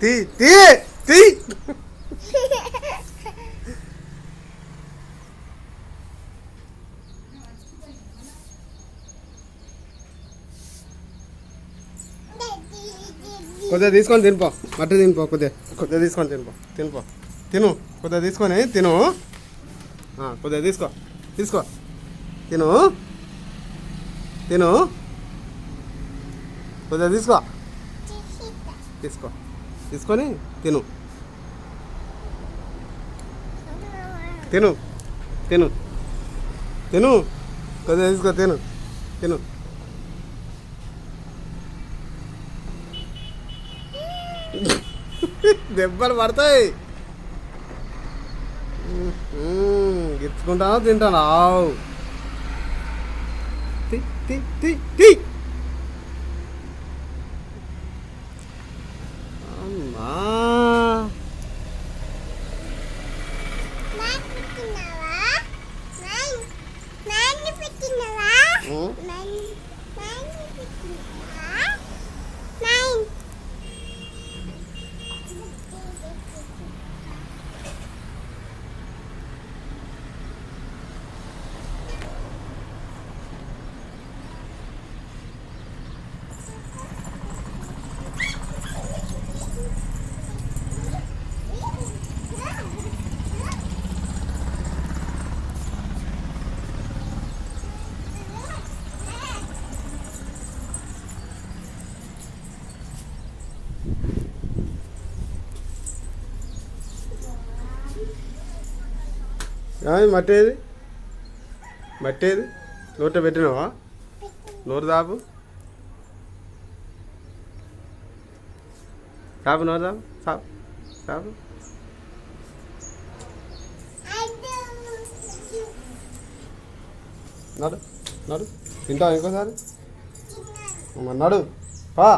తీ తీ తీ కొద్దిగా తీసుకొని తినిపో మట్టి తినిపో కొద్దిగా తీసుకొని తినిపో తిను కొద్దిగా తీసుకొని తిను కొద్దిగా తీసుకో తిను కొద్దిగా తీసుకొని తిను కొద్దిగా తీసుకో తిను దెబ్బలు పడతాయి గిచ్చుకుంటాను తింటాను ఆవు అమ్మా మట్టేది నోట్లో పెట్టినావా నోరు నోరు సాపు నడు తింటావు ఇంకోసారి నడు పా